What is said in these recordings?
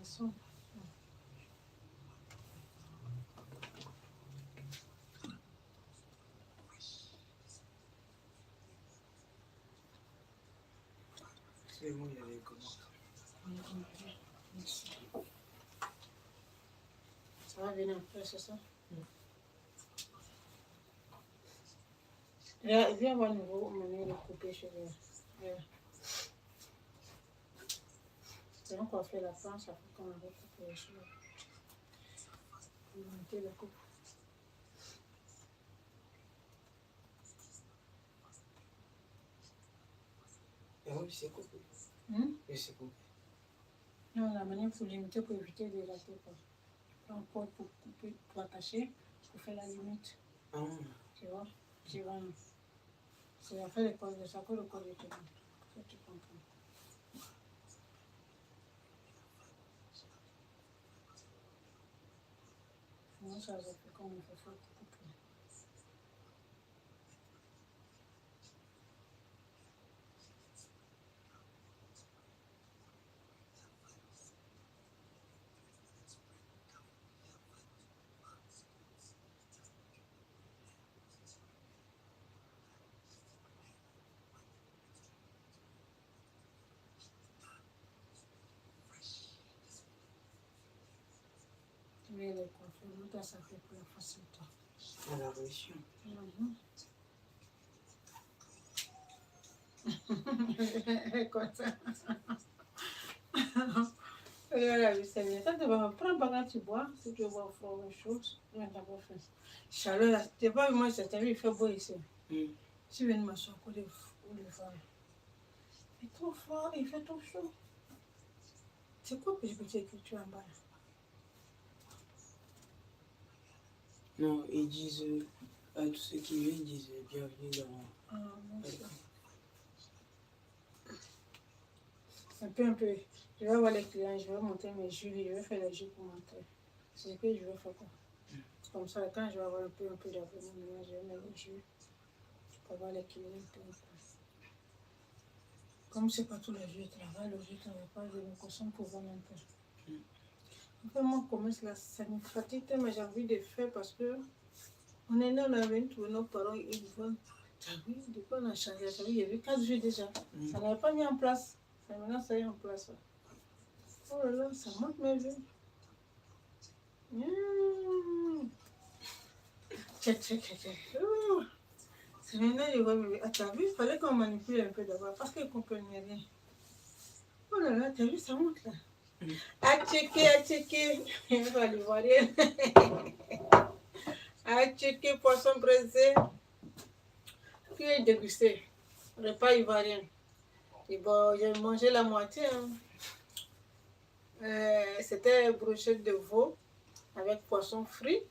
façon. C'est bon, il y avait comment? Ça va venir après, c'est ça? Viens voir nouveau manière de couper cheveux. C'est encore fait la fin, ça fait qu'on a recoupé les cheveux. Monter la coupe. Et oui, c'est coupé. Et c'est coupé. Non, la manière pour limiter, pour éviter de rater. Encore pour couper, pour attacher, pour faire la limite. Tu vois? Tu vois? C'est la fin de col de ça que le col est tout. Ça, tu comprends. Moi, ça va faire comme on fait pour couper. Mais les coiffeurs, ça fait pour la facilité. À la réussite. Comme ça. Regarde, c'est bien. Ça, tu vas prendre quand tu bois, si tu bois froid ou chaud, tu vas d'abord faire. Chaleur, là, tu vois, moi, c'est vu, il fait beau ici. Si tu viens de m'asseoir, ou le vent. Il fait trop froid, il fait trop chaud. C'est quoi que je peux dire que tu as en bas là? Non, ils disent, à tous ceux qui viennent, ils disent bienvenue dans... Ah, non, un peu. Je vais voir les clients, je vais monter mes jus, je vais faire les jus pour montrer. C'est ce que je vais faire quoi. Comme ça, quand je vais avoir un peu d'avenir, je vais mettre les jus pour voir les clients. Comme c'est pas tous les jours, je travaille, le jour, je ne travaille pas, je me concentre pour voir un peu. Après, moi, commence là, ça me fatigue, mais j'ai envie de faire parce que on est né, on a vu tous nos parents, ils vont. Tu as vu, depuis on a changé, tu as vu, il y avait 4 jours déjà. Ça n'avait pas mis en place. Maintenant, ça est en place. Oh là là, ça manque mes vues. C'est maintenant, je vois bébé. Ah, t'as vu, il fallait qu'on manipule un peu d'abord parce qu'ils ne comprenaient rien. Oh là là, t'as vu, ça monte là. À checker. Il va aller voir rien. À checker poisson braisé. Qui est dégusté. Repas ivoirien. Et bon, j'ai mangé la moitié. Hein. C'était brochette de veau avec poisson frit.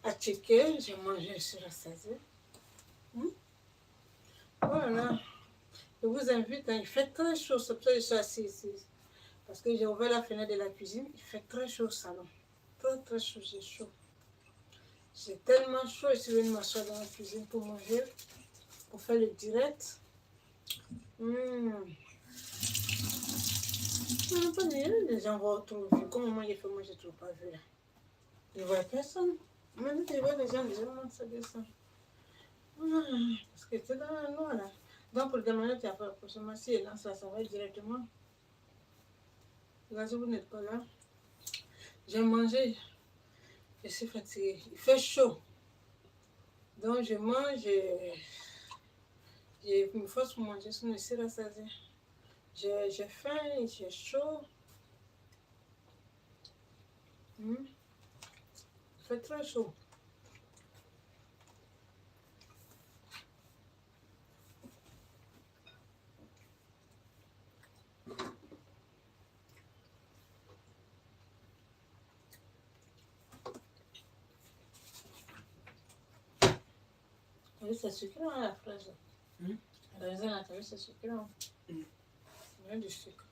À checker, j'ai mangé sur la saison. Voilà. Je vous invite, hein, il fait très chaud, c'est pour ça que je suis assise ici. Parce que j'ai ouvert la fenêtre de la cuisine, il fait très chaud au salon. Très chaud, j'ai chaud. C'est tellement chaud, je suis venue m'asseoir dans la cuisine pour manger, pour faire le direct. Les gens vont trop vu. Comment moi j'ai fait, moi j'ai toujours pas vu là. Je ne vois personne. Même si je vois les gens ça descend. Parce que c'est dans la noix là. Donc pour demander, tu as fait la consommation, et là ça va directement. Là, si vous n'êtes pas là, j'ai mangé, je suis fatiguée. Il fait chaud. Donc je mange, je me force pour manger, sinon je suis rassasiée. J'ai faim, j'ai chaud. Il fait très chaud. Oui, c'est sucré hein, la fraise. La raisin, t'as vu, c'est sucré. Hein. Il y a du sucre.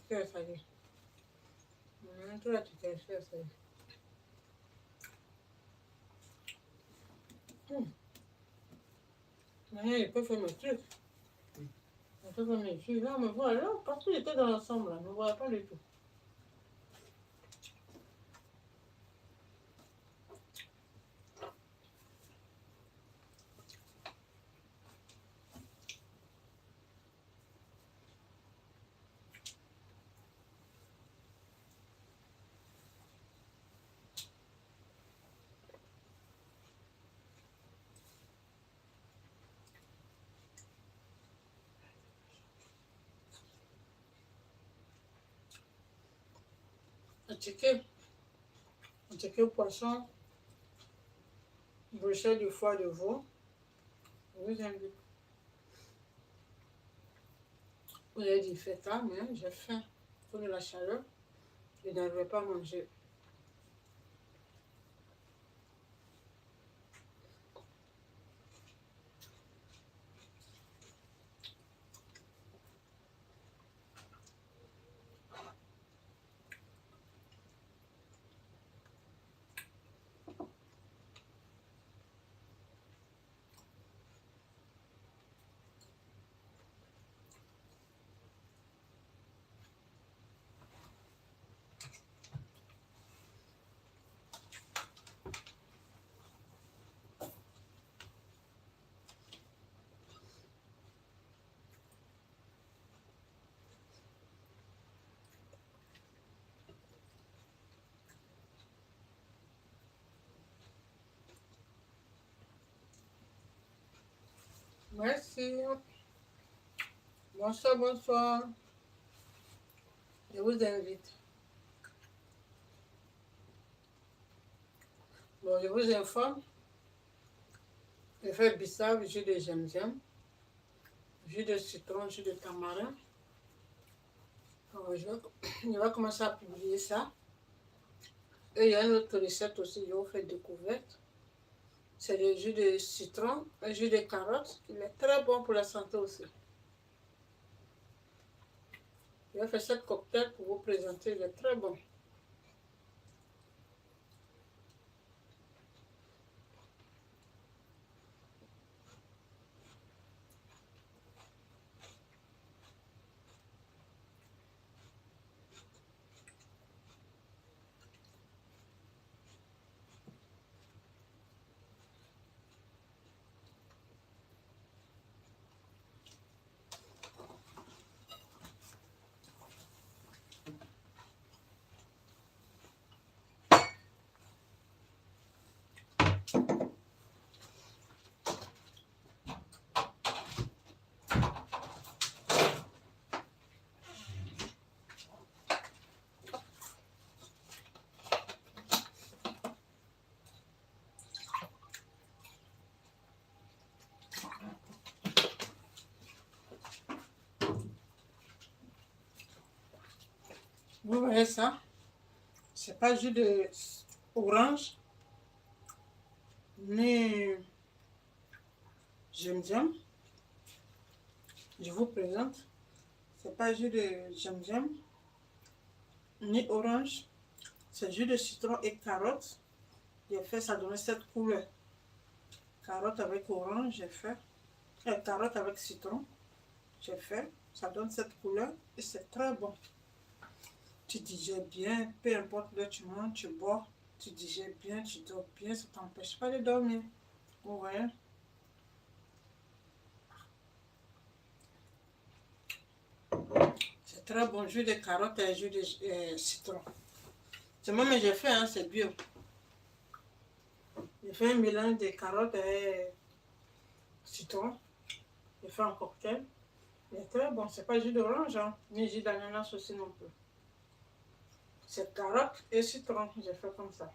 C'est salé. Toi, tu t'es fait salé. Maintenant, il peut faire mes trucs. Il peut faire mes trucs. Là, on me voit là, parce qu'il était dans l'ensemble, là. On ne me voit pas du tout. Un ticket poisson, brochette de foie de veau. Je vous invite. Vous avez dit feta, mais j'ai faim. Il faut de la chaleur. Je n'arrivais pas à manger. Merci. Bonsoir, bonsoir. Je vous invite. Bon, je vous informe. Je fais bissap, jus de gingembre, jus de citron, jus de tamarin. Je vais commencer à publier ça. Et il y a une autre recette aussi, je vous fais découverte. C'est le jus de citron, un jus de carotte. Il est très bon pour la santé aussi. Je vais faire cette cocktail pour vous présenter. Il est très bon. Vous voyez ça? C'est pas jus de orange, ni gingembre. Je vous présente. C'est pas jus de gingembre, ni orange. C'est jus de citron et carotte. J'ai fait, ça donnait cette couleur. Carotte avec orange, j'ai fait. Carotte avec citron, j'ai fait. Ça donne cette couleur et c'est très bon. Tu digères bien, peu importe l'heure tu manges, tu bois, tu digères bien, tu dors bien, ça ne t'empêche pas de dormir. Vous voyez? C'est très bon, jus de carotte et jus de citron. C'est moi mais j'ai fait, hein, c'est bio. J'ai fait un mélange de carottes et citron. J'ai fait un cocktail. Il est très bon, c'est pas jus d'orange, hein, ni jus d'ananas aussi non plus. C'est carotte et citron, j'ai fait comme ça.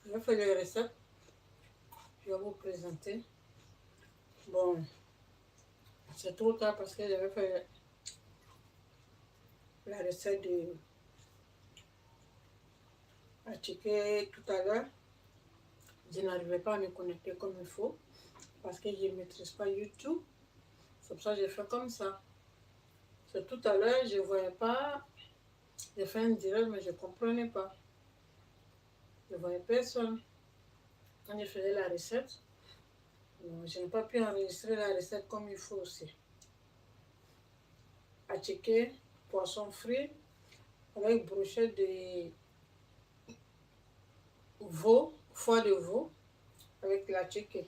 Je vais faire les recettes. Je vais vous présenter. Bon, c'est trop tard parce que j'avais fait la recette de ticket tout à l'heure. Je n'arrivais pas à me connecter comme il faut parce que je ne maîtrise pas YouTube. C'est pour ça que j'ai fait comme ça. C'est tout à l'heure, je ne voyais pas. J'ai fait un direct, mais je ne comprenais pas. Je ne voyais personne. Quand je faisais la recette, je n'ai pas pu enregistrer la recette comme il faut aussi. Attiqué, poisson frit, avec brochette de veau, foie de veau, avec la chicken.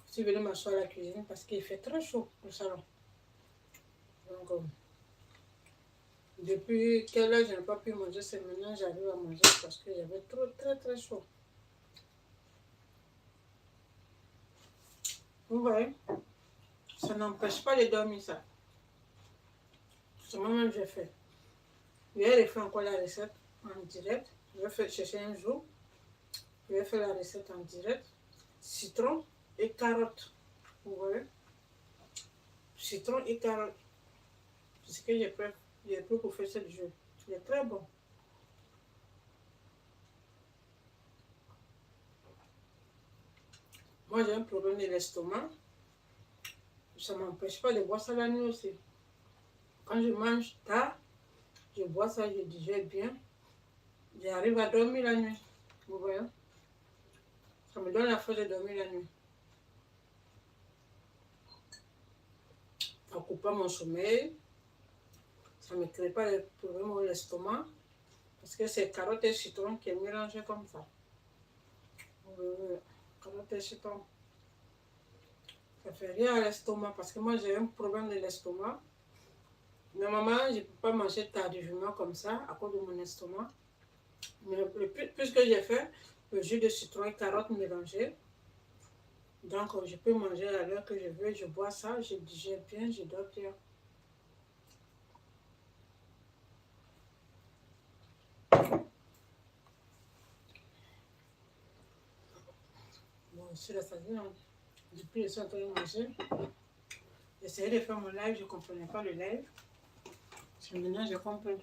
Je suis venue m'asseoir à la cuisine parce qu'il fait très chaud au salon. Donc, depuis quelle heure je n'ai pas pu manger, c'est maintenant j'arrive à manger parce que j'avais trop, très, très chaud. Vous voyez, ça n'empêche pas de dormir ça. C'est moi-même que j'ai fait. Hier, j'ai fait encore la recette en direct. Je vais faire chercher un jour. Je vais faire la recette en direct. Citron et carottes. Vous voyez? Citron et carottes. C'est ce que j'ai pris pour faire ce jeu. Il est très bon. Moi, j'ai un problème de l'estomac. Ça ne m'empêche pas de boire ça la nuit aussi. Quand je mange tard, je bois ça, je digère bien. J'arrive à dormir la nuit. Vous voyez? Ça me donne la force de dormir la nuit. Ça ne coupe pas mon sommeil. Ça ne me crée pas de problème au l'estomac. Parce que c'est carottes et citron qui est mélangé comme ça. Carottes et citron. Ça ne fait rien à l'estomac parce que moi j'ai un problème de l'estomac. Normalement, je ne peux pas manger tardivement comme ça à cause de mon estomac. Mais puisque j'ai fait le jus de citron et carottes mélangées, donc je peux manger à l'heure que je veux, je bois ça, je digère bien, je dors bien. Bon, c'est la saison. Depuis que je suis en train de manger, j'essayais de faire mon live, je ne comprenais pas le live. Maintenant, je comprends.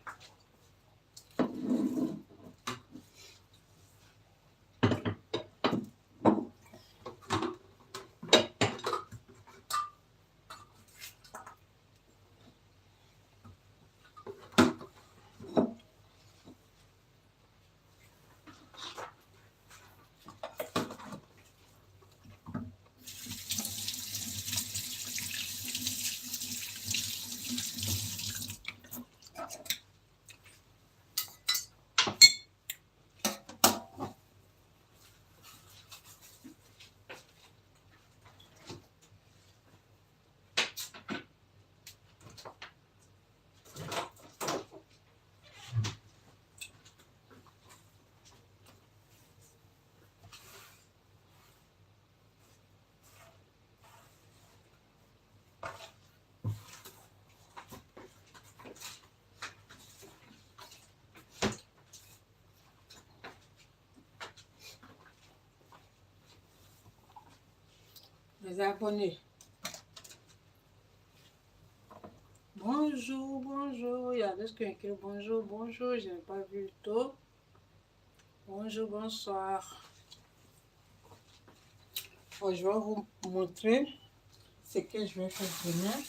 Les abonnés. Bonjour, bonjour. Il y a juste qui écrit bonjour, bonjour. Je n'ai pas vu le tôt. Bonjour, bonsoir. Bon, je vais vous montrer ce que je vais faire demain.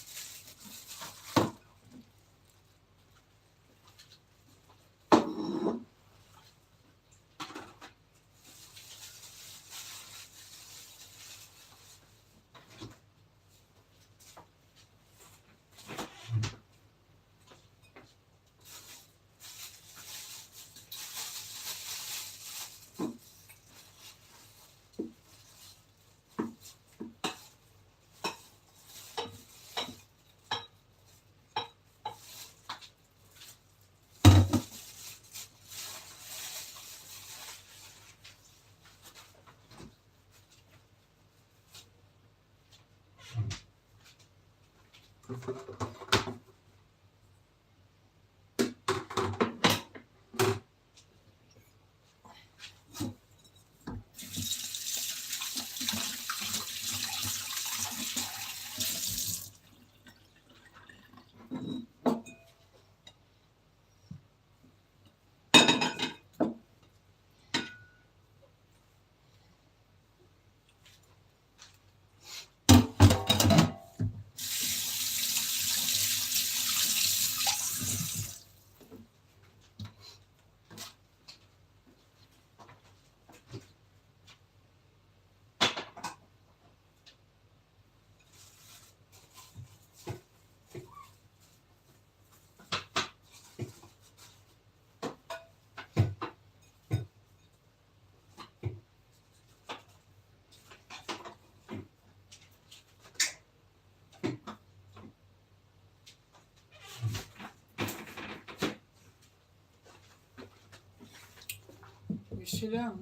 celui-là.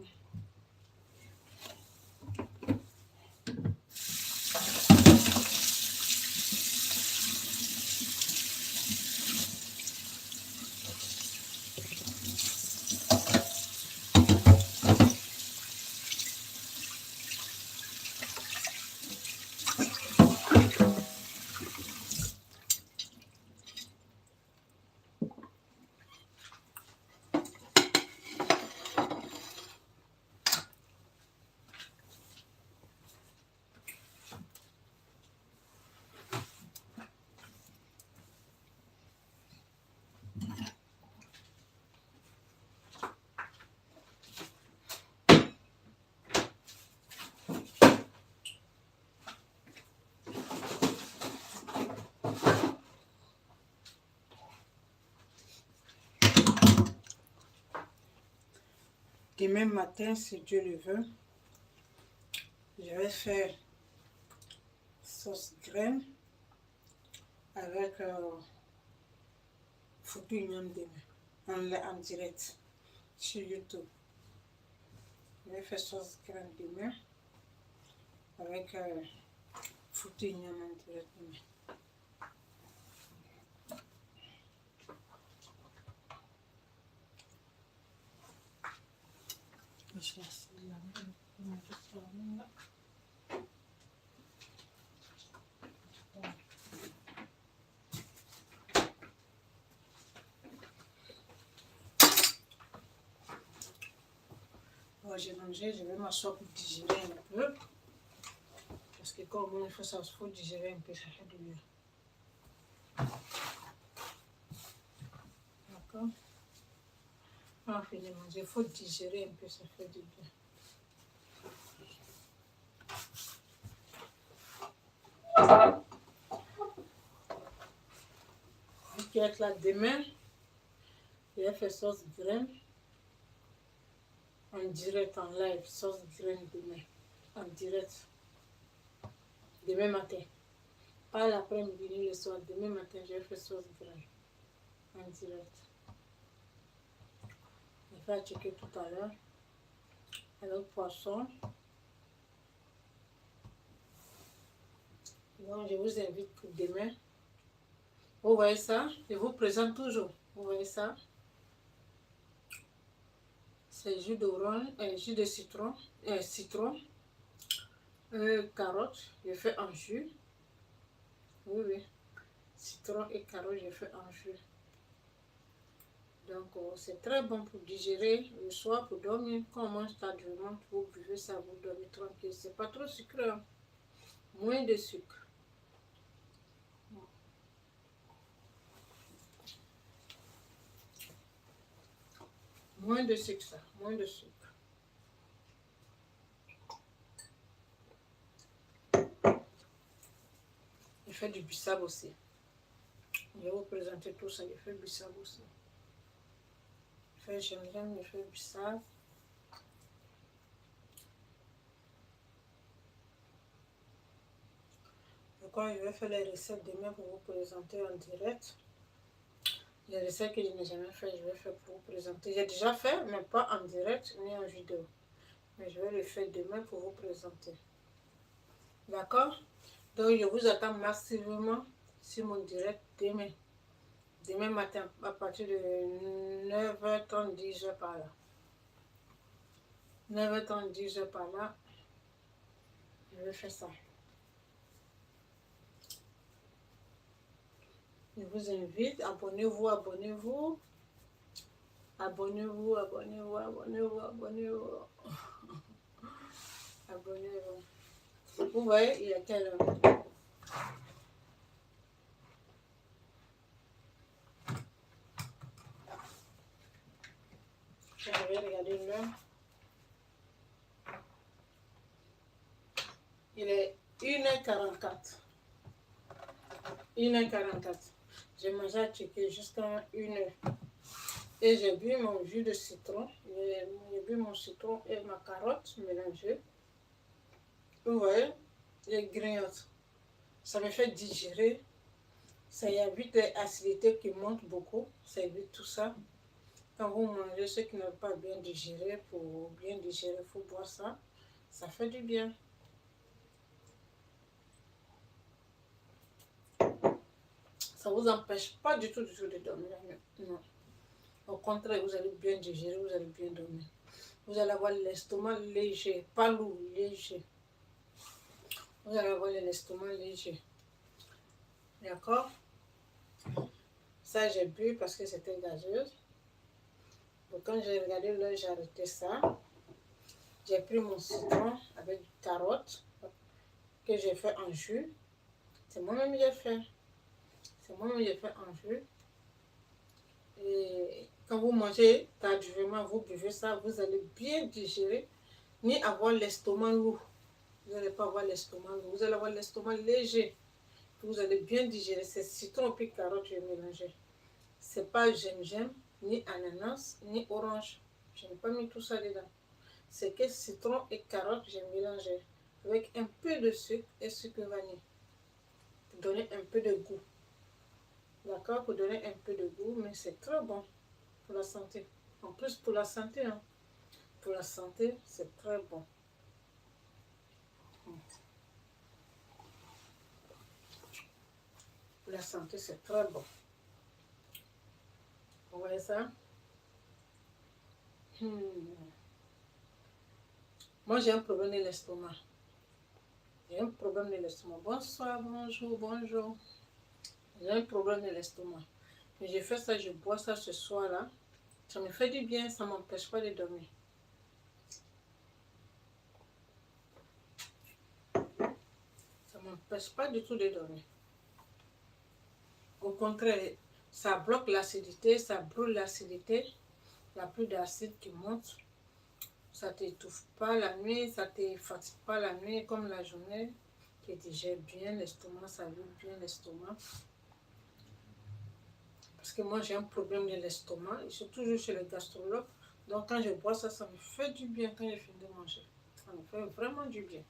Demain matin, si Dieu le veut, je vais faire sauce graine avec foutu igname demain, en direct sur YouTube. Je vais faire sauce graine demain avec foutu igname en direct demain. J'ai mangé, je vais m'asseoir pour digérer un peu. Parce que comme il faut digérer un peu, ça fait du bien. D'accord? On finit de manger, il faut digérer un peu, ça fait du bien. Vu qu'il est là demain, je vais faire sauce graine en direct, en live, sauce graine demain, en direct, demain matin. Pas l'après-midi ni le soir, demain matin, je vais faire sauce graine en direct. Je vais checker tout à l'heure avec poisson. Donc, je vous invite pour demain. Vous voyez ça? Je vous présente toujours. Vous voyez ça? C'est jus d'orange, jus de citron, carotte, je fais en jus. Oui, oui. Citron et carotte, je fais en jus. Donc, c'est très bon pour digérer le soir, pour dormir. Quand on mange tardivement, vous buvez ça, vous dormez tranquille. C'est pas trop sucré, hein? Moins de sucre. Moins de sucre, ça. Moins de sucre. Je fais du bissap aussi. Je vais vous présenter tout ça. Je fais bissap aussi. Je fais gingembre, je fais bissap. Pourquoi je vais faire les recettes demain pour vous présenter en direct. Les recettes que je n'ai jamais fait, je vais faire pour vous présenter. J'ai déjà fait, mais pas en direct ni en vidéo. Mais je vais le faire demain pour vous présenter. D'accord? Donc, je vous attends massivement sur mon direct demain. Demain matin, à partir de 9h30, 10h par là. 9h30, 10h par là. Je vais faire ça. Je vous invite, abonnez-vous, abonnez-vous. Abonnez-vous, abonnez-vous, abonnez-vous, abonnez-vous. Abonnez-vous. Vous voyez, il y a quelle heure? Je vais regarder l'heure. Il est 1h44. 1h44. J'ai mangé à checker jusqu'à 1h. Et j'ai bu mon jus de citron. J'ai bu mon citron et ma carotte mélangée. Vous voyez, les grignotes. Ça me fait digérer. Ça évite l'acidité qui monte beaucoup. Ça évite tout ça. Quand vous mangez, ceux qui n'ont pas bien digéré, pour bien digérer, il faut boire ça. Ça fait du bien. Ça ne vous empêche pas du tout de dormir. Non. Au contraire, vous allez bien digérer, vous allez bien dormir. Vous allez avoir l'estomac léger, pas lourd, léger. Vous allez avoir l'estomac léger. D'accord? Ça, j'ai bu parce que c'était gazeuse. Donc, quand j'ai regardé l'heure, j'ai arrêté ça. J'ai pris mon citron avec du carotte que j'ai fait en jus. C'est moi-même qui j'ai fait. C'est moi-même qui j'ai fait en jus. Et quand vous mangez tardivement, vous buvez ça, vous allez bien digérer, ni avoir l'estomac lourd. Vous n'allez pas avoir l'estomac lourd. Vous allez avoir l'estomac léger. Vous allez bien digérer. C'est citron puis carotte que j'ai mélangé. C'est pas gingembre, ni ananas, ni orange. Je n'ai pas mis tout ça dedans. C'est que citron et carotte, j'ai mélangé avec un peu de sucre et sucre vanille pour donner un peu de goût. D'accord? Pour donner un peu de goût, mais c'est très bon pour la santé. En plus, pour la santé, hein. Pour la santé, c'est très bon. Pour la santé, c'est très bon. Vous voyez ça? Moi, j'ai un problème de l'estomac. J'ai un problème de l'estomac. Bonsoir, bonjour, bonjour. J'ai un problème de l'estomac. Mais j'ai fait ça, je bois ça ce soir-là. Ça me fait du bien, ça ne m'empêche pas de dormir. Ça ne m'empêche pas du tout de dormir. Au contraire, ça bloque l'acidité, ça brûle l'acidité. Il n'y a plus d'acide qui monte. Ça ne t'étouffe pas la nuit, ça ne te fatigue pas la nuit comme la journée. Tu digères bien l'estomac, ça vide bien l'estomac. Parce que moi, j'ai un problème de l'estomac. Je suis toujours chez le gastrologue. Donc, quand je bois ça, ça me fait du bien quand je finis de manger. Ça me fait vraiment du bien.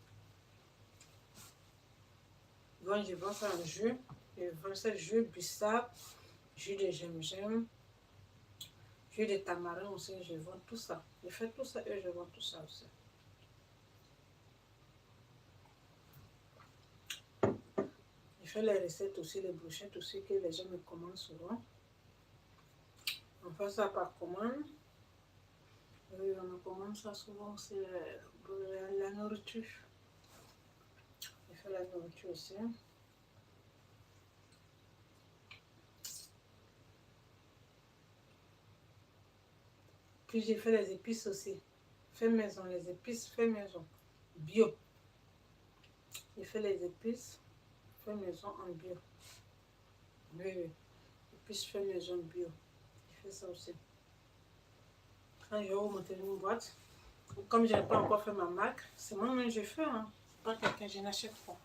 Donc, je vends ça en jus. Je vends ça jus bissap, jus de gingembre, jus de tamarin aussi. Je vends tout ça. Je fais tout ça et je vends tout ça aussi. Je fais les recettes aussi, les brochettes aussi que les gens me commandent souvent. On fait ça par commande. Oui, on me commande ça souvent, c'est la nourriture. Je fais la nourriture aussi. Puis j'ai fait les épices aussi. Fait maison, les épices fait maison. Bio. J'ai fait les épices fait maison en bio. Oui. Épices fait maison bio. J'ai fait ça aussi. Quand je vais vous montrer une boîte, comme je n'ai pas encore fait ma marque, c'est moi-même que je fais. Hein. Pas quelqu'un, je n'achète pas.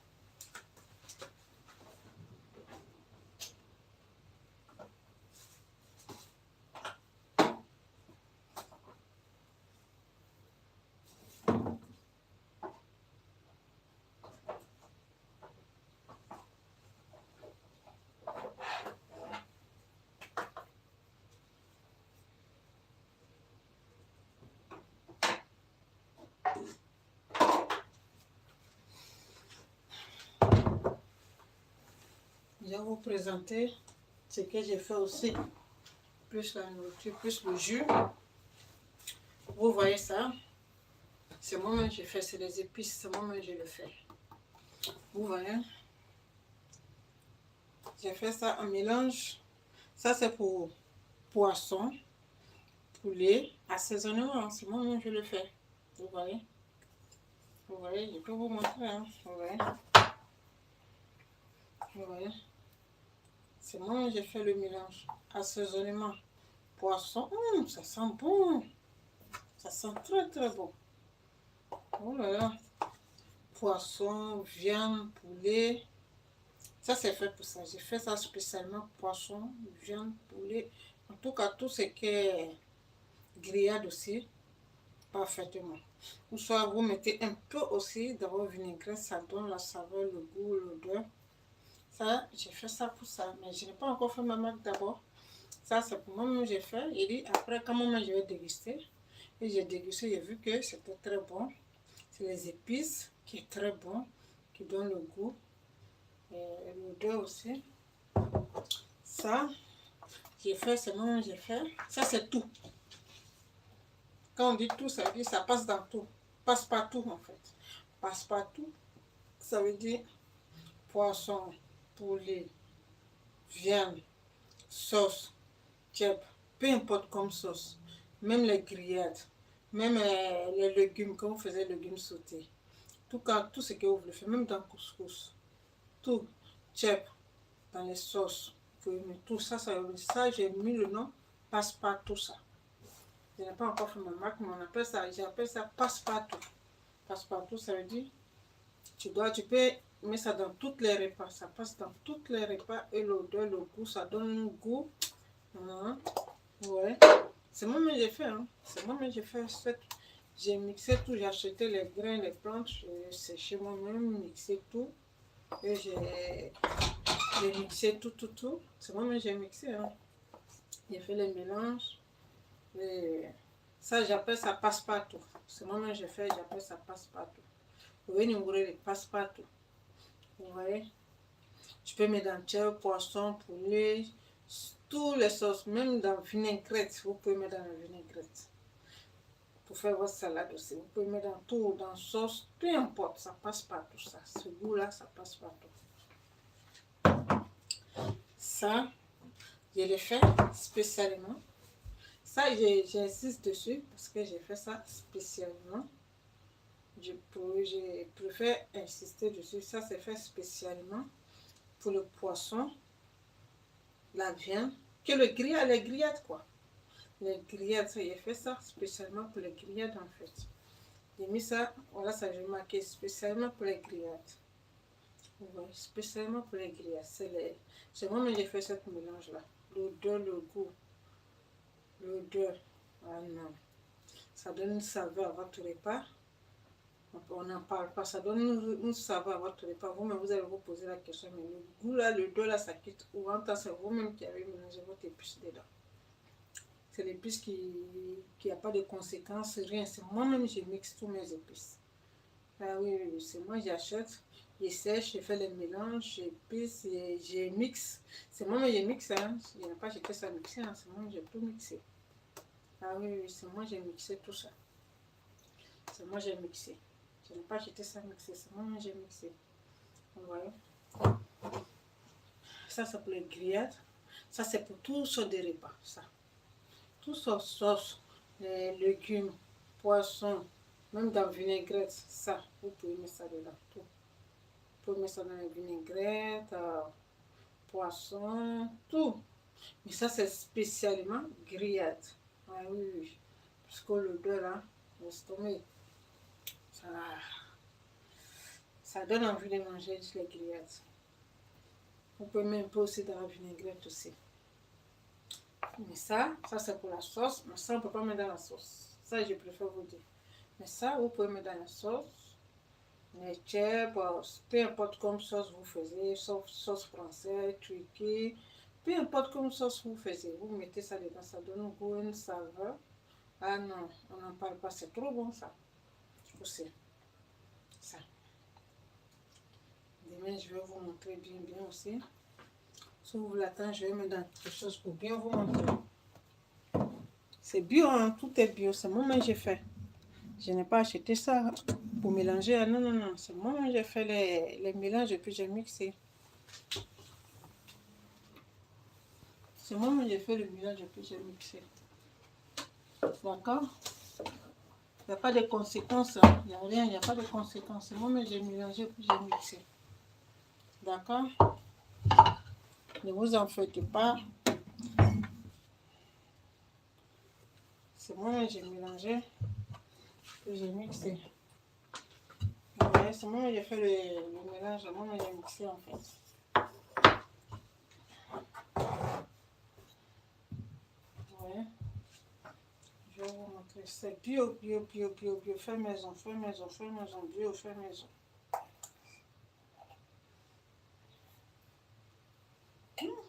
Je vais vous présenter ce que j'ai fait aussi. Plus la nourriture, plus le jus. Vous voyez ça? C'est moi-même que je fais, c'est les épices, c'est moi-même que je le fais. Vous voyez? J'ai fait ça en mélange. Ça, c'est pour poisson, poulet, assaisonnement. C'est moi-même que je le fais. Vous voyez? Vous voyez? Je peux vous montrer. Hein? Vous voyez? Vous voyez? C'est moi que j'ai fait le mélange. Assaisonnement. Poisson. Ça sent bon. Ça sent très très bon. Oh là là. Poisson, viande, poulet. Ça, c'est fait pour ça. J'ai fait ça spécialement. Poisson, viande, poulet. En tout cas, tout ce qui est grillade aussi, parfaitement. Ou soit vous mettez un peu aussi dans vos vinaigrettes, ça donne la saveur, le goût, l'odeur. Ça, j'ai fait ça pour ça. Mais je n'ai pas encore fait ma marque d'abord. Ça, c'est pour moi, j'ai fait. Il dit, après, quand moi, je vais déguster. Et j'ai dégusté, j'ai vu que c'était très bon. C'est les épices qui est très bon, qui donne le goût. Et l'odeur aussi. Ça, j'ai fait, c'est moi, j'ai fait. Ça, c'est tout. Quand on dit tout, ça veut dire ça passe dans tout. Passe partout, en fait. Passe partout, ça veut dire poisson, poulet, viande, sauce, tchèp, peu importe comme sauce. Même les grillades, même les légumes, quand vous faisiez les légumes sautés. Tout ce que vous voulez faire, même dans le couscous. Tout, tchèp, dans les sauces. Tout ça, ça j'ai mis le nom passe-partout ça. Je n'ai pas encore fait ma marque, mais j'appelle ça passe-partout. Passe-partout, ça veut dire, tu peux mettre ça dans tous les repas. Ça passe dans tous les repas et l'odeur, le goût, ça donne un goût. Hein? Ouais. C'est moi-même j'ai fait. Hein? C'est moi-même j'ai fait. J'ai mixé tout, j'ai acheté les grains, les plantes, j'ai séché moi-même, mixé tout. Et j'ai mixé tout. C'est moi-même j'ai mixé. Hein? J'ai fait les mélanges. Et ça, j'appelle ça passe-partout. C'est moi-même j'ai fait, j'appelle ça passe-partout. Vous voyez, il passe-partout. Vous voyez? Tu peux mettre dans le poisson, poulet, toutes les sauces, même dans la vinaigrette. Vous pouvez mettre dans la vinaigrette. Pour faire votre salade aussi. Vous pouvez mettre dans tout, dans la sauce, peu importe, ça passe partout. Ça. Ce goût-là, ça passe partout. Ça, je l'ai fait spécialement. Ça, j'insiste dessus parce que j'ai fait ça spécialement. Je préfère insister dessus. Ça, c'est fait spécialement pour le poisson, la viande, que les grillades, quoi. Les grillades, ça, j'ai fait ça spécialement pour les grillades, en fait. J'ai mis ça, voilà, ça, j'ai marqué spécialement pour les grillades. Ouais, spécialement pour les grillades. C'est moi-même j'ai fait ce mélange-là. L'odeur, le goût. L'odeur. Ah non. Ça donne une saveur à votre repas. On n'en parle pas. Ça donne une saveur à votre repas. Vous-même, vous allez vous poser la question. Mais le goût là, l'odeur là, ça quitte. Ou en temps, c'est vous-même qui avez mélangé votre épice dedans. C'est l'épice qui n'a pas de conséquences, rien. C'est moi-même, je mixe tous mes épices. Ah oui, c'est moi, j'achète, je sèche, je fais les mélanges, j'épice, je mixe. C'est moi, je mixe, hein. Je n'ai pas jeté ça mixer, hein. C'est moi, j'ai tout mixé. Ah oui, c'est moi, j'ai mixé tout ça. C'est moi, j'ai mixé. Je n'ai pas jeté ça mixer, c'est moi, j'ai mixé. Vous voyez? Ça, c'est pour les grillades. Ça, c'est pour toutes sortes de repas, ça. Toutes sortes de sauces, les légumes, poissons, même dans la vinaigrette, ça, vous pouvez mettre ça dedans, tout. Vous pouvez mettre ça dans la vinaigrette, poisson, tout. Mais ça, c'est spécialement grillade. Ah oui. Parce que l'odeur là, l'estomac, ça donne envie de manger les grillades. Vous pouvez même pas aussi dans la vinaigrette aussi. Mais ça c'est pour la sauce. Mais ça, on ne peut pas mettre dans la sauce. Ça, je préfère vous dire. Mais ça, vous pouvez mettre dans la sauce. Les tchèps, peu importe comme sauce vous faisiez, sauce française, turquie, peu importe comme sauce vous faisiez, vous mettez ça dedans, ça donne un goût, une saveur. Ah non, on n'en parle pas, c'est trop bon ça. Aussi, ça. Demain, je vais vous montrer bien aussi. Si vous l'attendez, je vais mettre dans quelque chose pour bien vous montrer. C'est bio, hein? Tout est bio, c'est moi-même j'ai fait. Je n'ai pas acheté ça pour mélanger. Non. C'est moi-même j'ai fait les mélanges et puis j'ai mixé. C'est moi-même j'ai fait le mélange et puis j'ai mixé. D'accord? Il n'y a pas de conséquences. Il n'y a rien, il n'y a pas de conséquences. C'est moi-même j'ai mélangé et puis j'ai mixé. D'accord? Ne vous en faites pas. C'est moi-même j'ai mélangé et j'ai mixé. Ouais, c'est moi j'ai fait le mélange, moi j'ai mixé en fait. Ouais. Je vais vous montrer. C'est bio. Fait maison, bio, fait maison.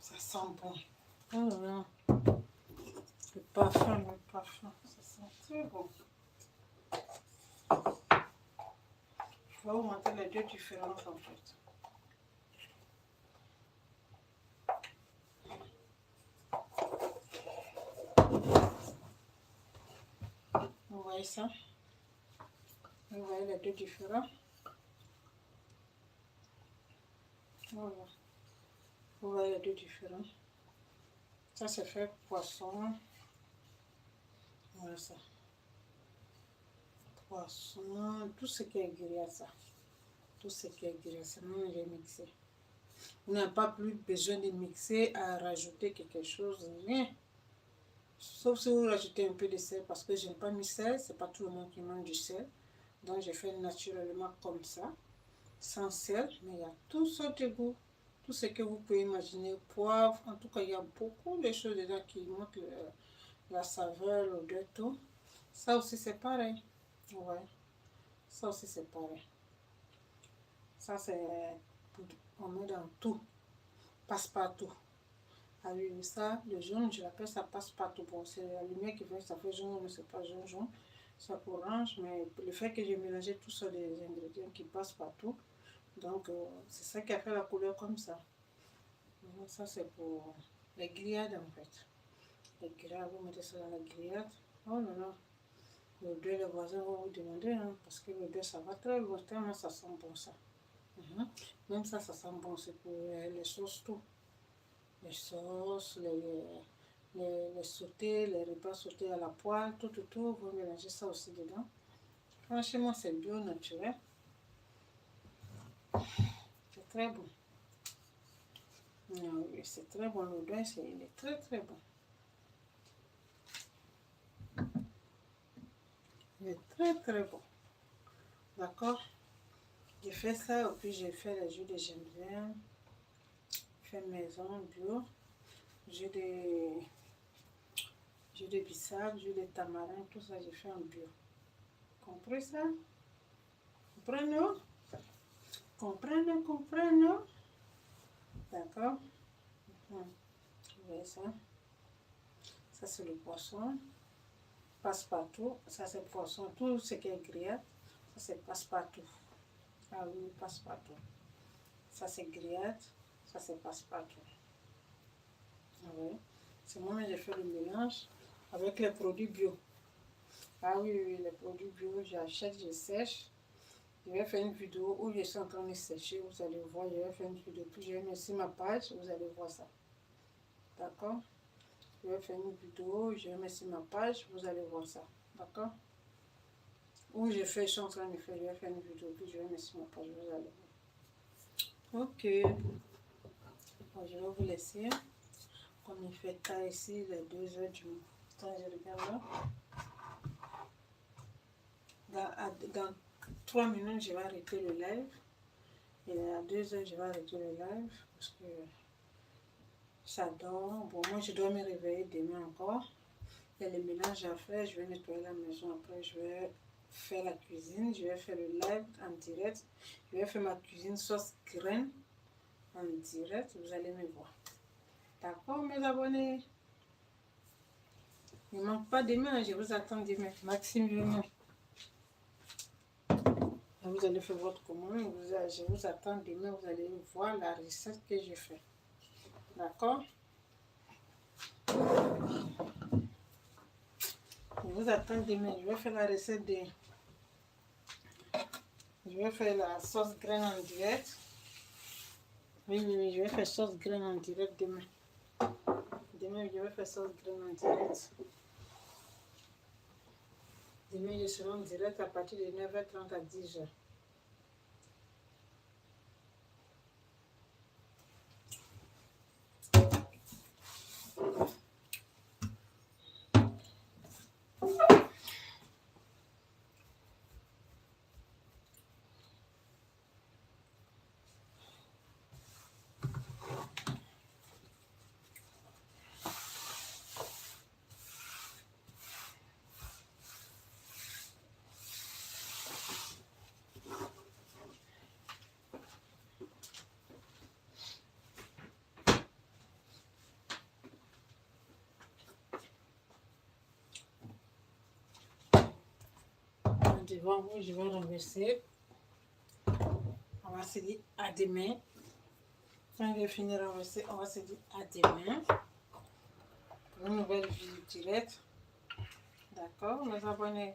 Ça sent bon. Oh là là. Le parfum, ça sent très bon. Je vais vous montrer les deux différences en fait. Vous voyez ça? Vous voyez les deux différents? Voilà. Vous voyez les deux différents? Ça c'est fait poisson. Voilà ça. Poisson, tout ce qui est grillé ça. Tout ce qui est grillé, c'est même j'ai mixé. Vous n'avez pas plus besoin de mixer à rajouter quelque chose, rien. Sauf si vous rajoutez un peu de sel parce que je n'ai pas mis sel, c'est pas tout le monde qui mange du sel. Donc j'ai fait naturellement comme ça, sans sel, mais il y a tout sortes de goûts. Tout ce que vous pouvez imaginer, poivre, en tout cas il y a beaucoup de choses dedans qui montrent la saveur, l'odeur, tout. Ça aussi c'est pareil. Ouais, ça aussi c'est pareil. Ça c'est, on met dans tout, passe-partout. Ah oui, ça, le jaune, je l'appelle ça passe-partout. Bon, c'est la lumière qui fait ça fait jaune, mais c'est pas jaune, jaune. C'est orange, mais le fait que j'ai mélangé tout ça, les ingrédients qui passent partout, donc c'est ça qui a fait la couleur comme ça. Donc, ça, c'est pour les grillades en fait. Les grillades, vous mettez ça dans la grillade. Oh là là, l'odeur, les voisins vont vous demander, hein, parce que l'odeur, ça va très loin, tellement ça sent bon ça. Même ça sent bon, c'est pour les sauces, tout. Les sauces, les sautés, les repas sautés à la poêle, tout, vous mélangez ça aussi dedans. Franchement, c'est bio naturel. C'est très bon. Oui, c'est très bon, l'odeur, il est très très bon. Il est très très bon. D'accord? J'ai fait ça, et puis j'ai fait les jus de gingembre, fait maison, bio, jus de bissap, jus de tamarin, tout ça j'ai fait en bio. Comprenez ça? Comprenez? Comprenez? D'accord? Vous voyez ça? Ça c'est le poisson. Passe-partout. Ça c'est le poisson. Tout ce qui est grillade, ça c'est passe-partout. Ah oui, passe-partout. Ça c'est grillade, ça c'est passe-partout. Ah oui. C'est moi j'ai fait le mélange avec les produits bio. Ah oui, les produits bio, j'achète, je sèche. Je vais faire une vidéo où je suis en train de sécher, vous allez voir, je vais faire une vidéo, puis je vais mettre sur ma page, vous allez voir ça. D'accord? Je vais faire une vidéo, je vais mettre sur ma page, vous allez voir ça. D'accord? Où je suis en train de faire, je vais faire une vidéo, puis je vais mettre sur ma page, vous allez voir. Ok. Bon, je vais vous laisser. Comme il fait tard ici, les 2 heures du matin, je regarde là. Dans 3 minutes, je vais arrêter le live. Et à 2 heures, je vais arrêter le live parce que ça dort. Bon, moi, je dois me réveiller demain encore. Il y a les mélanges à faire. Je vais nettoyer la maison. Après, je vais faire la cuisine. Je vais faire le live en direct. Je vais faire ma cuisine sauce graine en direct. Vous allez me voir. D'accord, mes abonnés? Ne manque pas demain. Je vous attends demain. Maxime Junior. Vous allez faire votre commande. Je vous attends demain. Vous allez voir la recette que j'ai fait. D'accord? Je vous attends demain. Je vais faire la recette de... Je vais faire la sauce graine en direct. Oui, je vais faire sauce graine en direct demain. Demain, je vais faire sauce graine en direct. Demain, je serai en direct à partir de 9h30 à 10h. devant, je vais renverser. On va se dire à demain. Quand je finis de renverser, on va se dire à demain. Pour une nouvelle vidéo directe. D'accord, mes abonnés.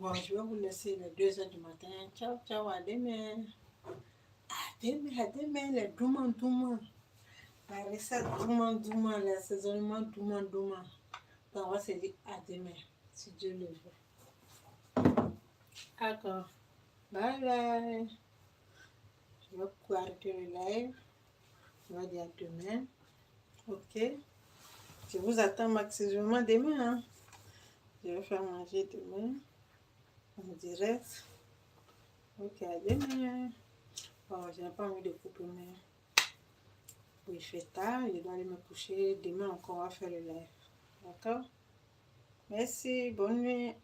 Bon, je vais vous laisser les 2 heures du matin. Ciao, ciao, à demain. À demain, les doumans, doumans. La recette doumans, doumans, l'assaisonnement doumans, doumans. Donc, on va se dire à demain, si Dieu le veut. D'accord. Bye bye. Je vais arrêter le live. On va dire à demain. Ok. Je vous attends maximum demain. Hein. Je vais faire manger demain. En direct. Ok, à demain. Bon, je n'ai pas envie de couper, mais il fait tard. Je dois aller me coucher. Demain encore, on va faire le live. D'accord? Merci. Bonne nuit.